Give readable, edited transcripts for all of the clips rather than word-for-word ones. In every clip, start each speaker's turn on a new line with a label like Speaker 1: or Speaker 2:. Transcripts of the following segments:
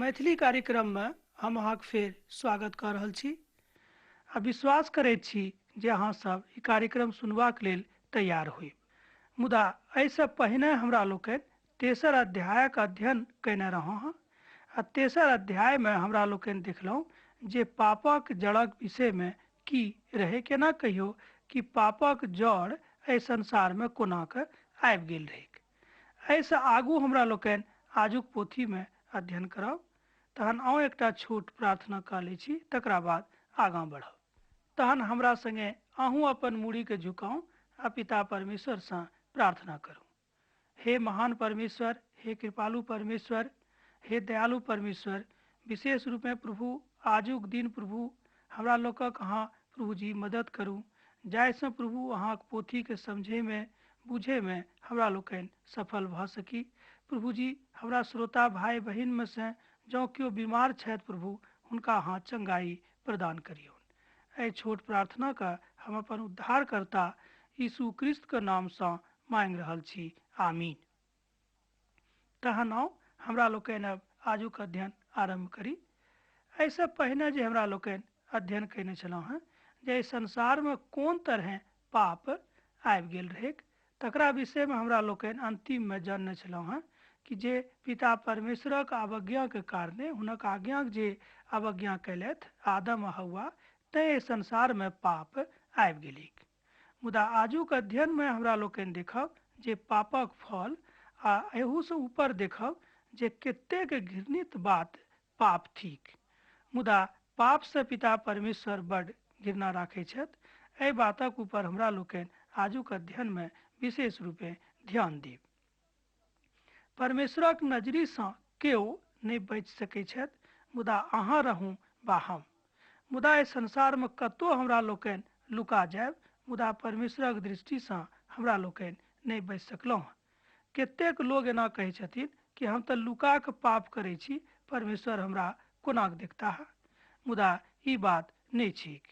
Speaker 1: मैथिली कार्यक्रम में हम अहाँके फेर स्वागत कऽ रहल छी आ विश्वास करैत छी जे अहाँ सब ई कार्यक्रम सुनबाक लेल तैयार होइब। मुदा एहिसँ पहिने हमरा लोकनि तेसर अध्यायक अध्ययन कयने रहौं हँ आ तेसर अध्यायमे हमरा लोकनि देखलहुँ जे पापक जड़क विषयमे की रहै, केना कहियो कि पापक जड़ एहि संसारमे कोना कऽ आबि गेल रहै। एहिसँ आगू हमरा लोकनि आजुक पोथीमे अध्ययन करब। तहन आउ एकटा छोट प्रार्थना कऽ लै छी, तकरा बाद आगाँ बढ़ब। तहन हमरा संगे अहूँ अपन मूड़ीके झुकाउ आ पिता परमेश्वरसँ प्रार्थना करू। हे महान परमेश्वर, हे कृपालु परमेश्वर, हे दयालु परमेश्वर, विशेष रूपमे प्रभु आजुक दिन प्रभु हमरा लोकक अहाँ प्रभु जी मदद करू, जाहिसँ प्रभु अहाँक पोथीके समझैमे बुझैमे हमरा लोकनि सफल भऽ सकी। प्रभु जी हमरा श्रोता भाई बहिनमे से जँ केओ बीमार छथि प्रभु हुनका अहाँ चंगाई प्रदान करियौन। एहि छोट प्रार्थनाके हम अपन उद्धारकर्ता यीशु क्रिस्तके नामसँ मांगि रहल छी, आमीन। तहन आउ हमरा लोकनि अब आजुक अध्ययन आरम्भ करी। एहिसँ पहिने जे हमरा लोकनि अध्ययन कयने छलहुँ हेँ जे एहि संसारमे कोन तरहे पाप आबि गेल रहै, तकरा विषयमे हमरा लोकनि अन्तिममे जानने छलहुँ हेँ कि जे पिता परमेश्वरक अवज्ञाके कारणे हुनक आज्ञाक जे अवज्ञा कयलथि आदम आ हव्वा, तैँ एहि संसारमे पाप आबि गेलैक। मुदा आजुक अध्ययनमे हमरा लोकनि देखब जे पापक फल आ एहूसँ ऊपर देखब जे कतेक घृणित बात पाप थिक। मुदा पापसँ पिता परमेश्वर बड्ड घृणा राखै छथि। एहि बातक ऊपर हमरा लोकनि आजुक अध्ययनमे विशेष रूपे ध्यान देब। परमेश्वरक नजरिसँ केओ नहि बचि सकैत छथि, मुदा अहाँ रहूँ वा हम। मुदा एहि संसारमे कतहु हमरा लोकनि लुका जायब, मुदा परमेश्वरक दृष्टिसँ हमरा लोकनि नहि बचि सकलहुँ हँ। कतेक लोग एना कहै छथिन कि हम तऽ लुका कऽ पाप करै छी, परमेश्वर हमरा कोना कऽ देखता है। मुदा ई बात नहि छैक।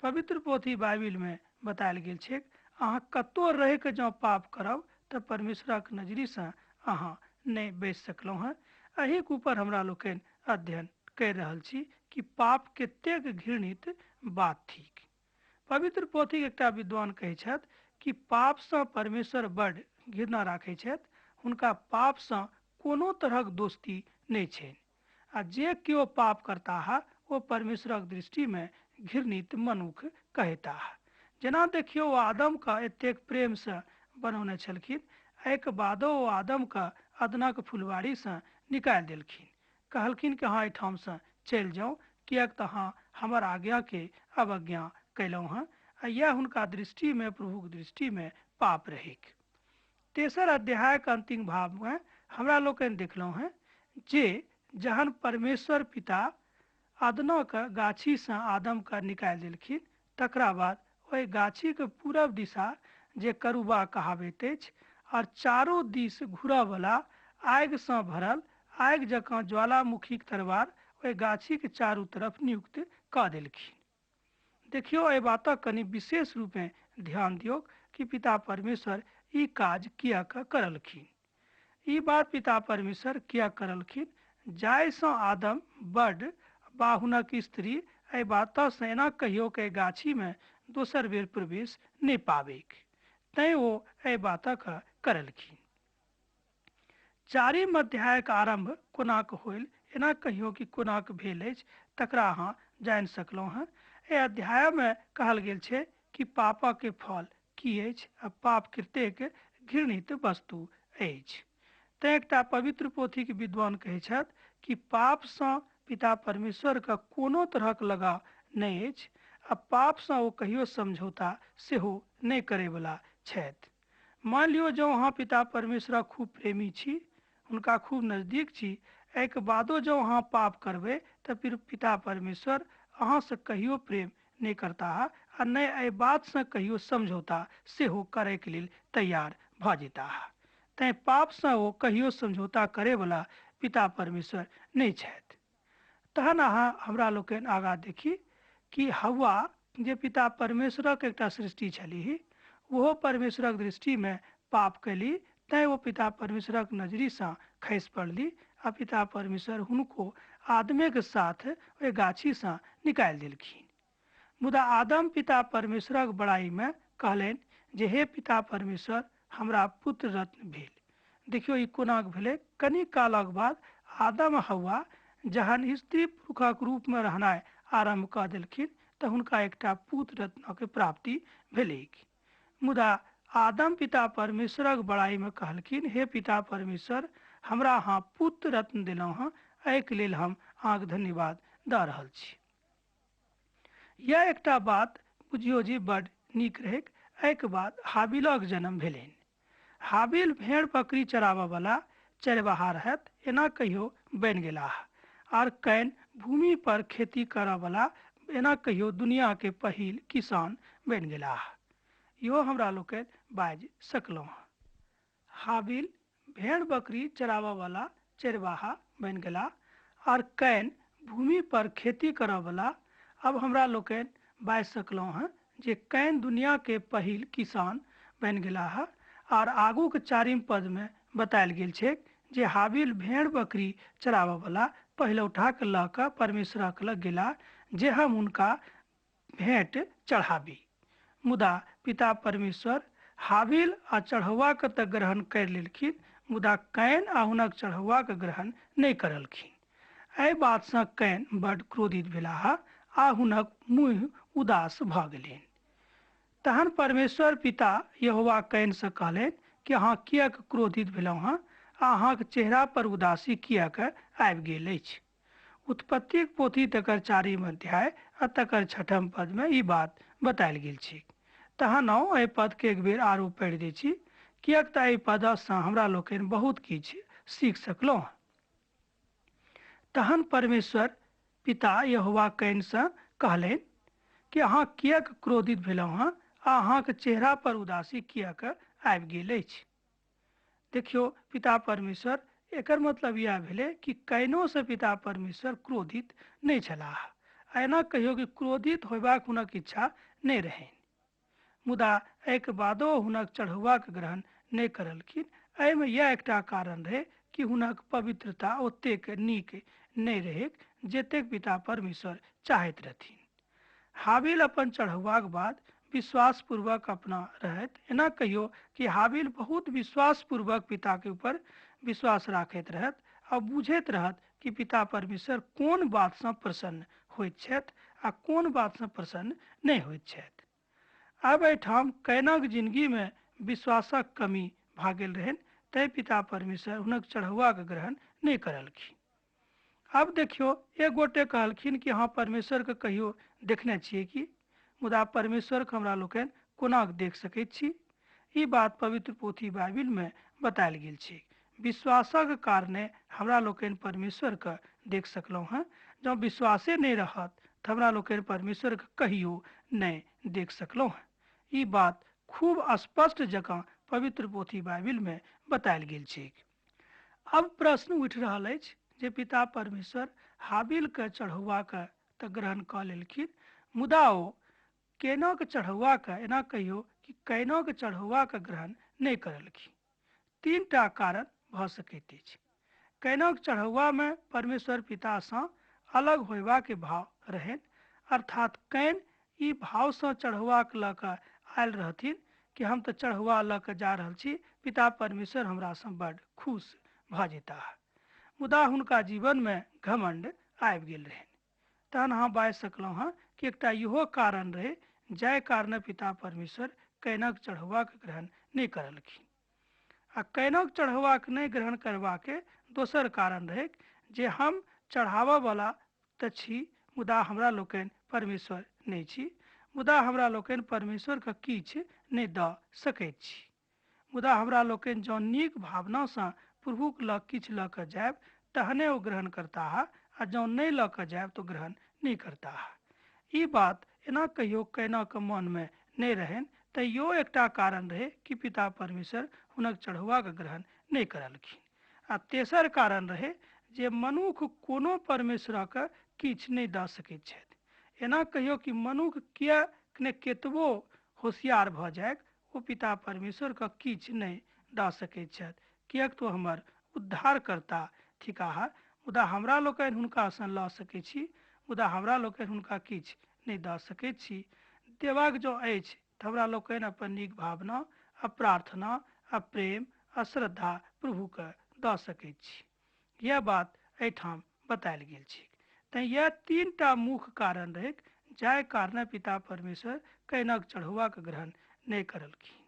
Speaker 1: पवित्र पोथी बाइबिलमे बतायल गेल छैक अहाँ कतहु रहि कऽ जँ पाप करब तऽ परमेश्वरक नजरिसँ अहाँ नहि बचि सकलहुँ हँ। एहिके ऊपर हमरा लोकनि अध्ययन करि रहल छी कि पाप कतेक घृणित बात थिक। पवित्र पोथी एकटा विद्वान कहै छथि कि पापसँ परमेश्वर बड्ड घृणा राखै छथि, हुनका पापसँ कोनो तरहक दोस्ती नहि छनि आ जे केओ पाप करता है ओ परमेश्वरक दृष्टिमे घृणित मनुख कहता है। जेना देखियौ ओ आदमके एतेक प्रेमसँ बनौने छलखिन, एहिके बादो ओ आदमके अदनक फुलवारीसँ निकालि देलखिन, कहलखिन कि अहाँ एहिठामसँ चलि जाउ, किएक तऽ अहाँ हमर आज्ञाके अवज्ञा कयलहुँ हँ। आ इएह हुनका दृष्टिमे प्रभुक दृष्टिमे पाप रहैक। तेसर अध्यायके अंतिम भावमे हमरा लोकनि देखलहुँ हैं जे जहन परमेश्वर पिता अदनक गाछीसँ आदमके निकालि देलखिन, तकरा बाद ओहि गाछीके पूरब दिशा जे करुबा कहाबैत अछि और चारो दिस घूरऽवला आगिसँ भरल आगि जकाँ ज्वालामुखीक तरवार ओहि गाछीके चारू तरफ नियुक्त कऽ देलखिन। देखियौ एहि बातक कनि विशेष रूपे ध्यान दियौ कि पिता परमेश्वर ई काज किया करलखिन। ई बात पिता परमेश्वर किया करलखिन जाहिसँ आदम बड्ड वा हुनक स्त्री एहि बातसँ एना कहियो कि गाछीमे दोसर बेर प्रवेश नहि पाबैक, तैँ ओ एहि बातक करलखिन। चारिम अध्यायक आरम्भ कोना कऽ होइल, एना कहियो कि कोना कऽ भेल अछि, तकरा अहाँ जानि सकलहुँ हँ। एहि अध्यायमे कहल गेल छै कि पापके फल की अछि आ पाप कतेक घृणित वस्तु अछि। तैँ एकटा पवित्र पोथीके विद्वान कहै छथि कि पापसँ पिता परमेश्वरके कोनो तरहक लगाव नहि अछि आ पापसँ ओ कहियो समझौता सेहो नहि करैवला छथि। मान लियौ जँ अहाँ पिता परमेश्वरक खूब प्रेमी छी, हुनका खूब नजदीक छी, एहिके बादो जँ अहाँ पाप करबै तऽ फिर पिता परमेश्वर अहाँसँ कहियो प्रेम नहि करता है आ नहि एहि बातसँ कहियो समझौता सेहो करैके लेल तैयार भऽ जेता है। तैँ पापसँ ओ कहियो समझौता करैवला पिता परमेश्वर नहि छथि। तहन अहाँ हमरा लोकनि आगाँ देखी कि हव्वा जे पिता परमेश्वरक एकटा सृष्टि छलीह, ओहो परमेश्वरक दृष्टिमे पाप कयली, तैँ ओ पिता परमेश्वरक नजरिसँ खसि पड़ली आ पिता परमेश्वर हुनको आदमे के साथ ओहि गाछी से निकालि देलखिन। मुदा आदम पिता परमेश्वरक बड़ाई में कहलनि जे हे पिता परमेश्वर, हमरा पुत्र रत्न भेल। देखियो ई कोना भेलै। कनी कालक बाद आदम आ हव्वा जहन स्त्री पुरुषक रूप में रहनाइ आरंभ कऽ देलखिन तऽ हुनका एकटा पुत्र रत्नक प्राप्ति भेलैक। मुदा आदम पिता परमेश्वरक बड़ाई में कहलखिन, हे पिता परमेश्वर, हमरा अहाँ पुत्र रत्न देलहुँ हँ, एहिके लेल हम अहाँके धन्यवाद दऽ रहल छी। यह एकटा बात बुझियो जे बड़ नीक रहैक। एहिके बाद हाबिलक जन्म भेलनि। हाबिल भेड़ बकरी चराबऽ वाला चरवाहा रहत, एना कहियो बनि गेलाह। आर कैन भूमि पर खेती करऽ वाला एना कहियो दुनिया के पहिल किसान बनि गेलाह। इहो हमरा लोकनि बाजि सकलहुँ। हाबिल भेड़ बकरी चराबऽ वाला चरवाहा बनि गेलाह आर कैन भूमि पर खेती करऽ वाला। अब हमरा लोकनि बाजि सकलहुँ हैं जे कैन दुनिया के पहिल किसान बनि गेलाह। आर आगू के 4 पद में बतायल गेल छै जे हाबिल भेड़ बकरी चराबऽ वाला पहिलौठा के लऽ कऽ परमेश्वरक लग गेला जे हम हुनका भेंट चढ़ाबी। मुदा पिता परमेश्वर हाबिल आ चढ़ौआ के तऽ ग्रहण कर लेलखिन, मुदा कैन आ हुनक चढ़ौआ के ग्रहण नहीं करलखिन। एहि बात से कैन बड़ क्रोधित भेलाह आ हुनक मुँह उदास भऽ गेलनि। तहन परमेश्वर पिता यहोवा कैन से कहलनि कि अहाँ किएक क्रोधित भेलहुँ हँ आ अहाँके चेहरा पर उदासी किएक आबि गेल अछि। उत्पत्ति पोथी तकर 4 अध्याय आ तकर 6 पद में ई बात बतायल गेल छै। तहन हम एहि पद के एक बेर आरो पढ़ि दै छी, किएक तऽ एहि पद से हमरा लोकनि बहुत किछु सीख सकलहुँ। तहन परमेश्वर पिता यहोवा कैन से कहलनि कि अहाँ किएक क्रोधित भेलहुँ हँ आ अहाँके चेहरा पर उदासी किएक आबि गेल अछि। देखियो पिता परमेश्वर, एकर मतलब यह भेलै कि कैनो से पिता परमेश्वर क्रोधित नहीं छलाह। एना कहियो कि क्रोधित होयबाक हुनक इच्छा नहीं रहनि। मुदा एहिके बादो हुनक चढ़ौआक ग्रहण नहीं करलखिन। एहिमे यह एकटा कारण रहे कि हुनक पवित्रता ओतेक नीक नहीं रहै जतेक पिता परमेश्वर चाहैत रहथिन। हाबिल अपन चढ़ौआक बाद विश्वास पूर्वक अपना रहत। एना कहियो कि हाबिल बहुत विश्वास पूर्वक पिता के ऊपर विश्वास राखैत रहत आ बुझैत रहत कि पिता परमेश्वर कोन बात से प्रसन्न होइत छथि आ कोन बात से प्रसन्न नहीं होइत छथि। अब एहिठाम कैनक जिंदगी में विश्वासक कमी भऽ गेल रहनि, तै पिता परमेश्वर हुनक चढ़ौआ के ग्रहण नहीं करलखिन। अब देखियो, एक गोटे कहलखिन कि हाँ परमेश्वर के कहियो देखने छियै कि, मुदा परमेश्वर के हमरा लोकनि कोना देख सकैत छी। ई बात पवित्र पोथी बाइबिल में बतायल गेल छै। विश्वासक कारणे हमरा लोकनि परमेश्वर के देख सकलहुँ हैं। जँ विश्वासे नहीं रहत तऽ हमरा लोकनि परमेश्वर के कहियो नहीं देख सकलहुँ हैं। ई बात खूब स्पष्ट जकाँ पवित्र पोथी बाइबिल में बतायल गेल छै। अब प्रश्न उठि रहल अछि जे पिता परमेश्वर हाबिल के चढ़ौआ के तऽ ग्रहण कऽ लेलखिन, मुदा ओ कैनक चढ़ौआ के एना कहियो कि कैनक चढ़ौआ के ग्रहण नहीं करलखिन। 3टा कारण भऽ सकैत अछि। कैनक चढ़ौआ में परमेश्वर पिता से अलग होयबा के भाव रहनि, अर्थात कैन ई भाव से चढ़ौआ के लऽ कऽ आयल रहथिन कि हम तऽ चढ़ौआ लऽ कऽ जा रहल छी, पिता परमेश्वर हमरा से बड़ खुश भऽ जेताह। मुदा हुनका जीवन में घमंड आबि गेल रहनि। तहन अहाँ बाजि सकलहुँ हँ कि एकटा इहो कारण रहे जाहि कारणे पिता परमेश्वर कैनक चढ़ौआ के ग्रहण नहीं करलखिन। आ कैनक चढ़ौआ के नहीं ग्रहण करबाके दोसर कारण रहे जे हम चढ़ावा वाला तऽ छी, मुदा हमरा लोकनि परमेश्वर नहीं छी। मुदा हमरा लोकनि परमेश्वर के किछु नहीं दऽ सकैत छी। मुदा हमरा लोकनि जँ नीक भावना से प्रभुक लग किछु लऽ कऽ जायब तहने ओ ग्रहण करताह, आ जँ नहीं लऽ कऽ जायब तो ग्रहण नहीं करताह। ई बात एना कहियो कैनक मन में नहीं रहनि, तैयो एकटा कारण रहे कि पिता परमेश्वर हुनक चढ़ौआ के ग्रहण नहीं करलखिन। आ तेसर कारण रहे जे मनुख कोनो परमेश्वरक किछु नहीं दऽ सकैत छथि। एना कहियो कि मनुख किएक ने केतबो होशियार भऽ जाय, ओ पिता परमेश्वर के किछु नहीं दऽ सकैत छथि, किएक तो हमर उद्धारकर्ता थिकाह मुदा हमरा लोकनि हुनका सन लऽ सकैत छी, मुदा हमरा लोकनि हुनका किछु नहि दऽ सकैत छी। देबाक जो अछि तऽ हमरा लोकनि अपन नीक भावना आ प्रार्थना आ प्रेम आ श्रद्धा प्रभुके दऽ सकैत छी। यह बात एहिठाम बतायल गेल छै। तैँ यह 3टा मुख्य कारण रहै जाहि कारणे पिता परमेश्वर कैनक चढ़ौआके ग्रहण नहि करलखिन।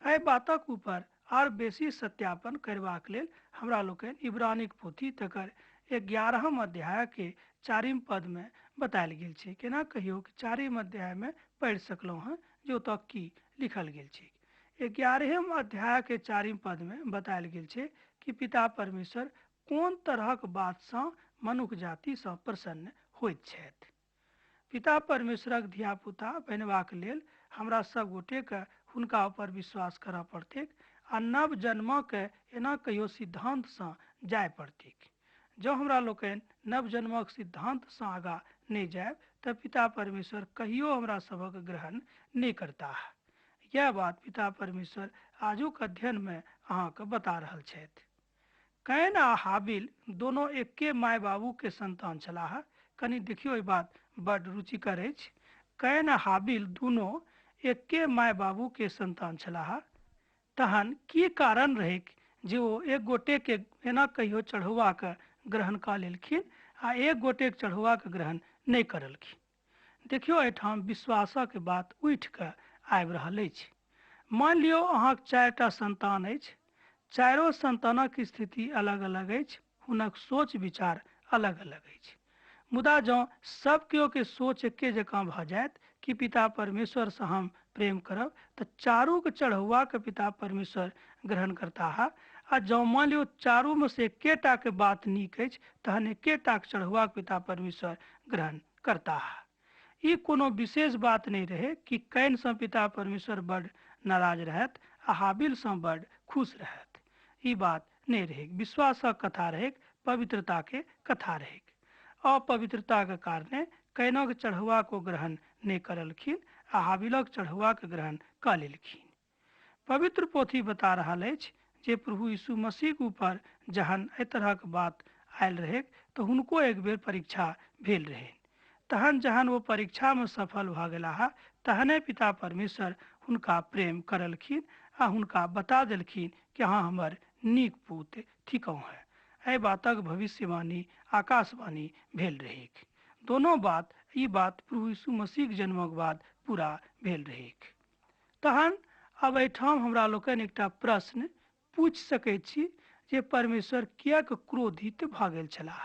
Speaker 1: एहि बातक ऊपर आर बेसी सत्यापन करबाक लेल हमरा लोकनि इब्रानीक पोथी तकर 11 अध्याय के 4 पद में बतायल गेल छै। केना कहियो कि 4 अध्याय में पढ़ि सकलहुँ हँ जो तक की लिखल गेल छै। 11 अध्याय के 4 पद में बतायल गेल छै कि पिता परमेश्वर कोन तरहक बातसँ मनुष्य जातिसँ प्रसन्न होइत छथि। पिता परमेश्वरक धियापुता बनबाक लेल हमरा सब गोटेके हुनका ऊपर विश्वास करऽ पड़तैक आ नव जन्मके एना कहियो सिद्धांतसँ जाय पड़तैक। जँ हमरा लोकनि नव जन्मक सिद्धांतसँ आगाँ नहि जायब तऽ पिता परमेश्वर कहियो हमरा सभक ग्रहण नहि करताह। यह बात पिता परमेश्वर आजुक अध्ययन में अहाँके बता रहल छथि। कैन आ हाबिल दोनों एके माय बाबू के संतान छलाह। कनि देखियो, ई बात बड़ रुचिकर अछि। कैन आ हाबिल दुनू एके माय बाबू के संतान छलाह। तहन की कारण रहै जे ओ एक गोटे के एना कहियो चढ़ौआके ग्रहण कऽ लेलखिन आ एक गोटे के चढ़ौआके ग्रहण नहि करलखिन। देखियो, एहिठाम विश्वासक बात उठि कऽ आबि रहल अछि। मान लियौ अहाँके 4टा संतान अछि। चारो संतानक स्थिति अलग अलग अछि, हुनक सोच विचार अलग अलग अछि। मुदा जँ सब केओ के सोच एके जकाँ भऽ जायत कि पिता परमेश्वरसँ हम प्रेम करब तऽ चारू के चढ़ौआ के पिता परमेश्वर ग्रहण करताह। आ जँ मान लियौ चारू में से एकेटा के बात नीक अछि तहन एकेटा के चढ़ौआ के पिता परमेश्वर ग्रहण करताह। ई कोनो विशेष बात नहीं रहे कि कैन से पिता परमेश्वर बड़ नाराज रहत आ हाबिल से बड़ खुश रहत। ई बात नहीं रहे। विश्वासक कथा रहे, पवित्रता के कथा रहे। अपवित्रता के कारणे कैनक चढ़ौआ को ग्रहण नहीं करलखिन आ हाबिलक चढ़ौआ के ग्रहण कऽ लेलखिन। पवित्र पोथी बता रहा अछि जे प्रभु यीशु मसीह के ऊपर जहन एहि तरहक बात आयल रहे तो हुनको एक बेर परीक्षा भेल रहे। तहन जहन वो परीक्षा में सफल भऽ गेलाह तहने पिता परमेश्वर हुनका प्रेम करलखिन आ हुनका बता देलखिन कि हाँ हमर नीक पूत थिकहुँ है। एहि बातक भविष्यवाणी आकाशवाणी भेल रहे। दोनों बात, ई बात प्रभु यीशु मसीह के जन्मक बाद पूरा भेल रहे। तहन अब एहिठाम हमरा लोकनि एकटा प्रश्न पूछि सकैत छी जे परमेश्वर किएक क्रोधित भऽ गेल छलाह।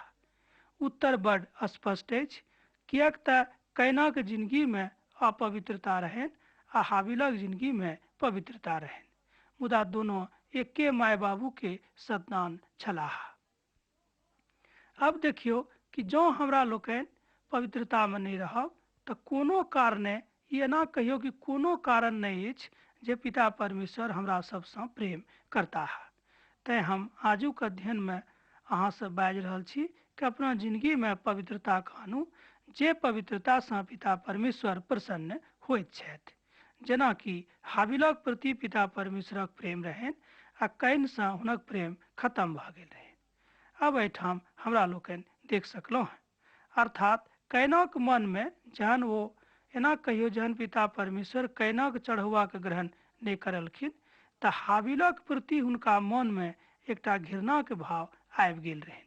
Speaker 1: उत्तर बड़ स्पष्ट अछि। किएक तऽ कैनक जिंदगी में अपवित्रता रहनि आ हाबिलक जिंदगी में पवित्रता रहनि, मुदा दोनों एके माय बाबू के संतान छलाह। अब देखियो कि जँ हमरा लोकनि पवित्रता में नहीं रहब तऽ कोनो कारणे ई एना कहियो कि कोनो कारण नहीं अछि जे पिता परमेश्वर हमरा सबसँ प्रेम करताह। तैँ हम आजुक अध्ययन में अहाँ से बाजि रहल छी कि अपना जिंदगी में पवित्रता आनू, जे पवित्रता से पिता परमेश्वर प्रसन्न होइत छथि। जेना कि हाबिलक प्रति पिता परमेश्वरक प्रेम रहनि आ कैन से हुनक प्रेम खत्म भऽ गेल रहनि। अब एहिठाम हमरा लोकनि देख सकलहुँ हैं। अर्थात कैनक मन में जहन वो एना कहियो जहन पिता परमेश्वर कैनक चढ़ौआ के ग्रहण नहीं करलखिन तऽ हाबिलक प्रति हुनका मन में एकटा घृणा के भाव आबि गेल रहनि।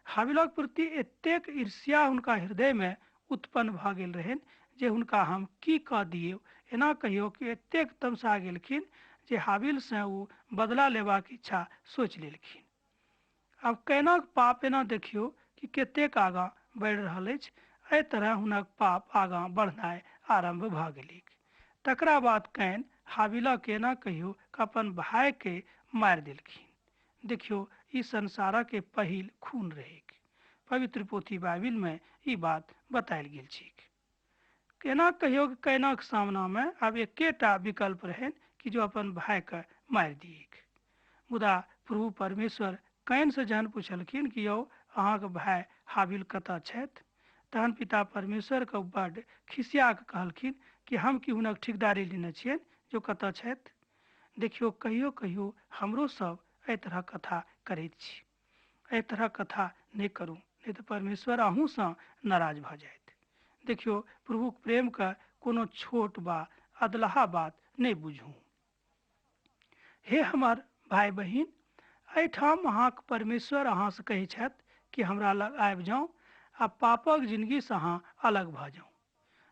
Speaker 1: हाबिलक प्रति एतेक ईर्ष्या हुनका हृदय में उत्पन्न भऽ गेल रहनि जे हुनका हम की कऽ दियौ, एना कहियो कि एतेक तमसा गेलखिन जे हाबिल से ओ बदला लेबाक इच्छा सोचि लेलखिन। आब कैनक पाप एना देखियो कि कतेक आगाँ बढ़ि रहल अछि। एहि तरह हुनक पाप आगाँ बढ़नाइ आरंभ भऽ गेलै। तकरा बाद कैन हाबिलक एना कहियो कि अपन भाई के मारि देलखिन। देखियो, ई संसारक के पहिल खून रहे। पवित्र पोथी बाइबिल में ई बात बतायल गेल छै। केना कहियो कि कैनक सामना में अब एकेटा विकल्प रहनि कि जो अपन भाई के मारि दिए। मुदा प्रभु परमेश्वर कैन से जहन पूछलखिन कि यौ अहाँके भाई हाबिल कतऽ छथि, तहन पिता परमेश्वर के बड्ड खिसिया के कहलखिन कि हम कि हुनक ठिकदारी लेने छियनि जो कतऽ छथि। देखियो, कहियो कहियो हमरो सब एहि तरह कथा करैत छी। एहि तरह कथा नहीं करूँ, नहीं तो परमेश्वर अहूँ से नाराज भ जायत। देखियो, प्रभुक प्रेम का कोनो छोट बा अदलहा बात नहीं बुझू। हे हमार भाई बहिन, एहिठाम अहाँक परमेश्वर अहाँ से कहै छथि कि हमरा लग आबि जाउ आ पापक जिंदगी से अहाँ अलग भ जाउ।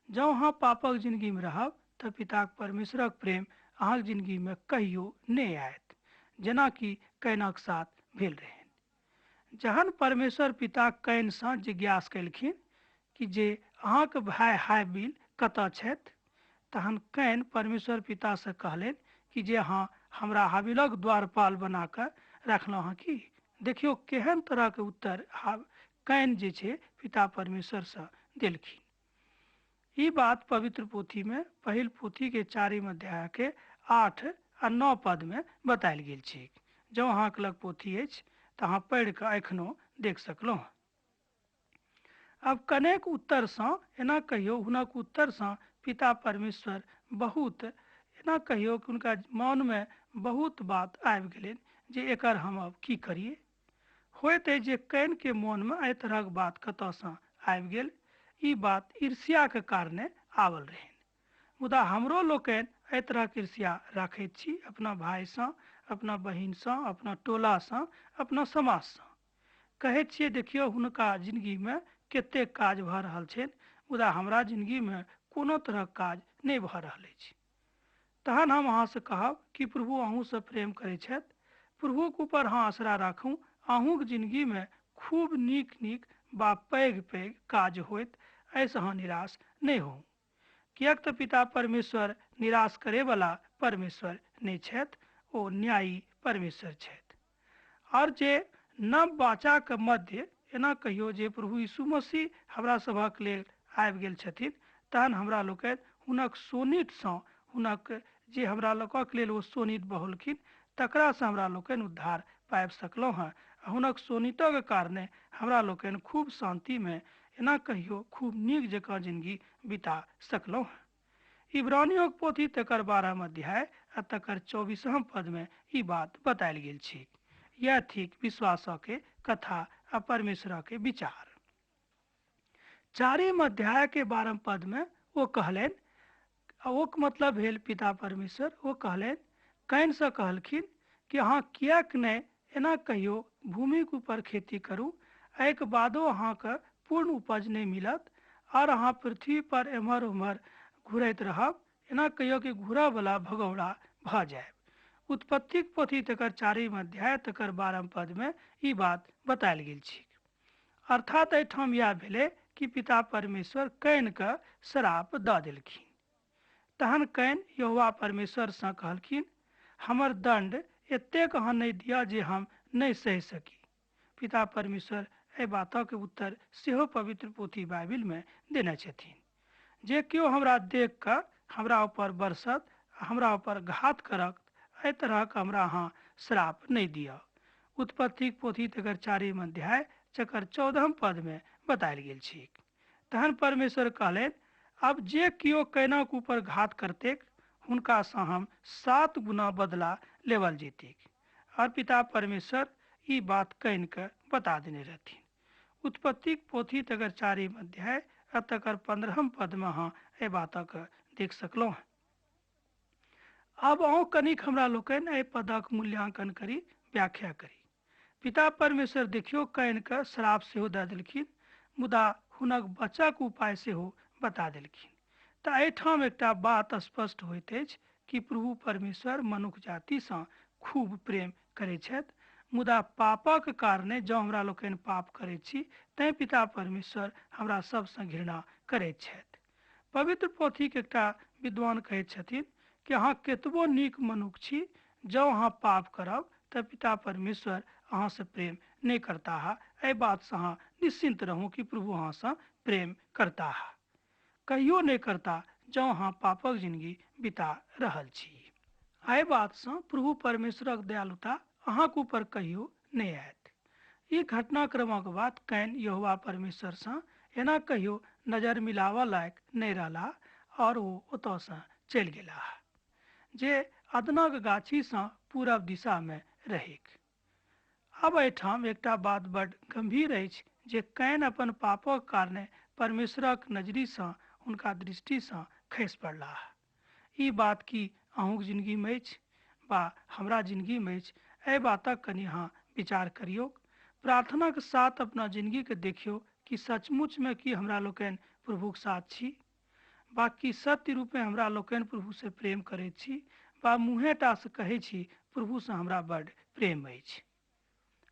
Speaker 1: जँ अहाँ पापक जिंदगी में रहब तऽ पिताक परमेश्वरक प्रेम अहाँक जिंदगी में कहियो नहीं आयत, जेना कि कैनक साथ भेल रहन। जहन परमेश्वर पिता कैन से जिज्ञास कयलखिन कि जे अहाँक भाई हाबिल कतऽ छथि, तहन कैन परमेश्वर पिता से कहलन कि जे अहाँ हमरा हाबिलक द्वारपाल बना कऽ रखलहुँ हँ कि। देखियो केहन तरह के उत्तर कैन जे छै पिता परमेश्वर से देलखिन। ई बात पवित्र पोथी में पहिल पोथी के 4 अध्याय के 8 आ 9 पद में बतायल गेल छै। जँ अहाँक लग पोथी अछि तऽ अहाँ पढ़ि कऽ एखनो देख सकलहुँ। अब कनेक उत्तर से एना कहियो हुनक उत्तर से पिता परमेश्वर बहुत एना कहियो कि उनका मन में बहुत बात आबि गेलन जे एकर हम अब की करिए। होइत अछि जे कैन के मन में एहि तरहक बात कतऽ से आबि गेल। ई बात ईर्ष्या के कारणे आवल रहन। मुदा हमरो लोकनि एहि तरहक ईर्ष्या राखैत छी अपना भाई से, अपना बहिन से, अपना टोला से, अपना समाज से। कहैत छियै देखियो हुनका जिंदगी में कतेक काज भऽ रहल छनि, मुदा हमरा जिंदगी में कोनो तरहक काज नहीं भऽ रहल अछि। तहन हम अहाँ से कहब कि प्रभु अहूँ से प्रेम करैत छथि। प्रभुक ऊपर अहाँ आसरा राखू, अहूँक जिंदगी में खूब नीक नीक बा पैघ पैघ काज होइत, एहिसँ अहाँ निराश नहीं हो। किएक तऽ पिता परमेश्वर निराश करे वाला परमेश्वर नहीं छथि, ओ न्यायी परमेश्वर छथि। और जे नव वाचा के मध्य एना कहियो जे प्रभु यीशु मसीह हमरा सभक लेल आबि गेल छथिन, तहन हमरा लोकनि हुनक सोनित सँ हुनक जे हमरा लोकक लेल ओ सोनित बहलखिन तकरा से हमरा लोकनि उद्धार पाबि सकलहुँ हँ। हुनक सोनितक कारणे हमरा लोकनि खूब शांति में एना कहियो खूब नीक जकाँ जिंदगी बिता सकलहुँ हँ। इब्रानियों के पोथी तकर 12 अध्याय आ तकर 24 पद में ई बात बतायल गेल छै। यह थिक विश्वास के कथा आ परमेश्वर के विचार। 4 अध्याय के 12 पद में वो कहलन, ओ मतलब भेल पिता परमेश्वर, वो कहलन कैन से कहलखिन कि अहाँ किएक नहीं एना कहियो भूमि के ऊपर खेती करू, एहिके बादो अहाँके पूर्ण उपज नहीं मिलत और अहाँ पृथ्वी पर एम्हर उम्हर घूरैत रहब, एना कहियो कि घूरऽ वाला भगौड़ा भ जायब। उत्पत्ति पोथी तकर 4 अध्याय तकर 12 पद में ई बात बतायल गेल छै। अर्थात एहिठाम यह भेलै कि पिता परमेश्वर कैन के श्राप दऽ देलखिन। तहन कैन यहोवा परमेश्वर से कहलखिन, हमर दंड एतेक अहाँ नहीं दिअ जे हम नहीं सहि सकी। पिता परमेश्वर एहि बातक के उत्तर सेहो पवित्र पोथी बाइबिल में देने छथिन। जे केओ हमरा देख कऽ हमरा ऊपर बरसत, हमरा ऊपर घात करत, एहि तरह के हमरा अहाँ श्राप नहीं दिअ। उत्पत्ति पोथी तकर 4 अध्याय तकर 14 पद में बतायल गेल छै। तहन परमेश्वर कहलन, अब जे कियो कैनक ऊपर घात करतेक हुनका से हम 7 गुना बदला लेवल जेतेक। और पिता परमेश्वर ई बात कैन के बता देने रहथिन। उत्पत्ति पोथी तकर 4 अध्याय आ तकर 15 पद में अहाँ एहि बातक देख सकलहुँ। अब अहूँ कनिक हमरा लोकनि एहि पदक मूल्यांकन करी, व्याख्या करी। पिता परमेश्वर देखियो कैन के श्राप सेहो दऽ देलखिन, मुदा हुनक बचक उपाय सेहो बता देलखिन। तऽ एहिठाम एकटा बात स्पष्ट होइत अछि कि प्रभु परमेश्वर मनुष्य जाति से खूब प्रेम करैत छथि, मुदा पापक कारणे जँ हमरा लोकनि पाप करैत छी तैँ पिता परमेश्वर हमरा सबसँ घृणा करैत छथि। पवित्र पोथी के एकटा विद्वान कहैत छथिन कि अहाँ केतबो नीक मनुष्य छी, जँ अहाँ पाप करब तऽ पिता परमेश्वर अहाँ से प्रेम नहीं करता है। एहि बात से अहाँ निश्चिंत रहू कि प्रभु अहाँ से प्रेम करता है, कहियो नहीं करता जँ अहाँ पापक जिंदगी बिता रहल छी। एहि बात से प्रभु परमेश्वरक दयालुता अहाँके ऊपर कहियो नहीं आयत। ई घटनाक्रमक बाद कैन यहोवा परमेश्वर से एना कहियो नजर मिलावा लायक नहीं रहला और वो ओतऽ से चलि गेला जे अदनक गाछी से पूरब दिशा में रहेक। अब एहिठाम एकटा बात बड्ड गंभीर अछि जे कैन अपन पापक कारणे परमेश्वरक नजरिसँ हुनका दृष्टिसँ खसि पड़लाह। ई बात की अहूँक जिंदगीमे अछि वा हमरा जिंदगीमे अछि, एहि बातक कनि अहाँ विचार करियौ। प्रार्थनाक साथ अपना जिंदगीके देखियौ कि सचमुचमे की हमरा लोकनि प्रभुक साथ छी, बाकी सत्य रूपे हमरा लोकनि प्रभुसँ प्रेम करैत छी, वा मुँहेटासँ कहै छी प्रभुसँ हमरा बड्ड प्रेम अछि।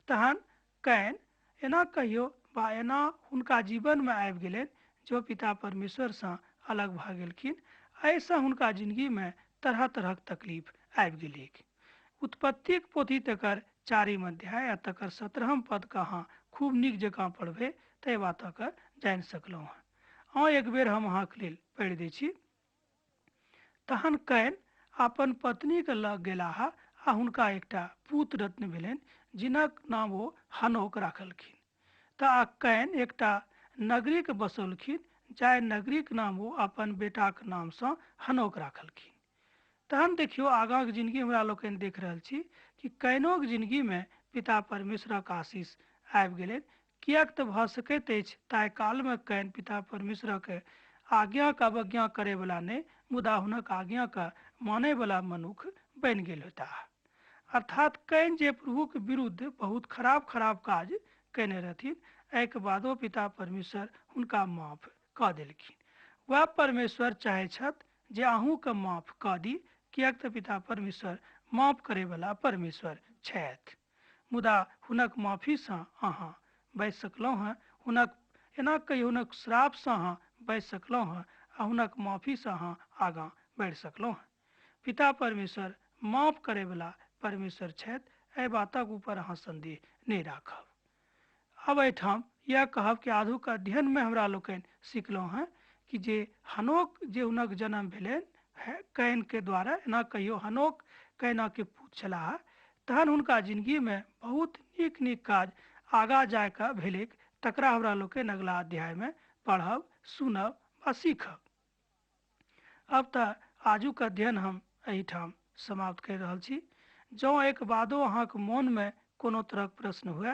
Speaker 1: तहन कैन एना कहियो वा एना हुनका जीवनमे आबि गेलनि जो पिता परमेश्वरसँ अलग भऽ गेलखिन। एहिसँ हुनका जिंदगीमे तरह तरहक तकलीफ आबि गेलैक। उत्पत्तिक पोथी तकर 4 अध्याय आ तकर 17 पदके अहाँ खूब नीक जकाँ पढ़बै तऽ एहि बातके जानि सकलहुँ हँ। हाँ, एक बेर हम अहाँके लेल पढ़ि दै छी। तहन कैन अपन पत्नीके लग गेलाह आ हुनका एकटा पुत्र रत्न भेलनि, जिनक नाम ओ हनोक राखलखिन। तऽ कैन एकटा नगरीके बसौलखिन, जाहि नगरीक नाम ओ अपन बेटाक नामसँ हनोक राखलखिन। तहन देखियौ आगाँके जिंदगी हमरा लोकनि देख रहल छी कि कैनोक जिंदगीमे पिता परमेश्वरक आशीष आबि गेलनि। किएक तऽ भऽ सकैत अछि ताहि कालमे कैन पिता परमेश्वरक आज्ञाके अवज्ञा करैवला नहि, मुदा हुनक आज्ञाके मानैवला मनुष्य बनि गेल होताह। अर्थात कैन जे प्रभुके विरुद्ध बहुत खराब खराब काज कयने रहथिन, एहिके बादो पिता परमेश्वर हुनका माफ कऽ देलखिन। वह परमेश्वर चाहै छथि जे अहूँके माफ कऽ दी, किएक तऽ पिता परमेश्वर माफ करैवला परमेश्वर छथि। मुदा हुनक माफीसँ अहाँ बचि सकलहुँ हँ। हुनक एना कहियो हुनक श्रापसँ अहाँ बचि सकलहुँ हँ आ हुनक माफीसँ अहाँ आगाँ बढ़ि सकलहुँ हँ। पिता परमेश्वर माफ करैवला परमेश्वर छथि, एहि बातक ऊपर अहाँ संदेह नहि राखब। अब एहिठाम यह कहब कि आधुक अध्ययनमे हमरा लोकनि सिखलहुँ हँ कि जे हनोक जे हुनक जन्म भेलनि कैनके द्वारा, एना कहियो हनोक कैनाके पुत्र छलाह। तहन हुनका जिंदगीमे बहुत नीक नीक काज आगाँ जाके भेलैक, तकरा हमरा लोकनि अगला अध्यायमे पढ़ब, सुनब आ सीखब। अब तऽ आजुक अध्ययन हम एहिठाम समाप्त करि रहल छी। जँ एक बादो अहाँके मोनमे कोनो तरहक प्रश्न हुए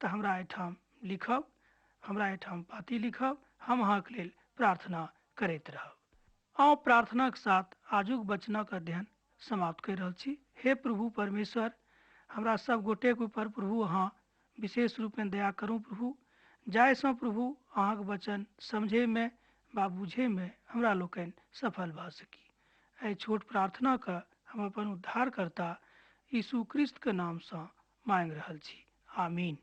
Speaker 1: तऽ हमरा एहिठाम लिखब, हमरा एहिठाम पाती लिखब, हम अहाँके लेल प्रार्थना करैत रहब। आउ प्रार्थनाके साथ आजुक वचनक अध्ययन समाप्त करि रहल छी। हे प्रभु परमेश्वर, हमरा सब गोटेके ऊपर प्रभु अहाँ विशेष रूपमे दया करू प्रभु, जाहिसँ प्रभु अहाँके वचन समझैमे वा बुझैमे हमरा लोकनि सफल भऽ सकी। एहि छोट प्रार्थनाके हम अपन उद्धारकर्ता यीशु ख्रिस्तके नामसँ मांगि रहल छी। आमीन।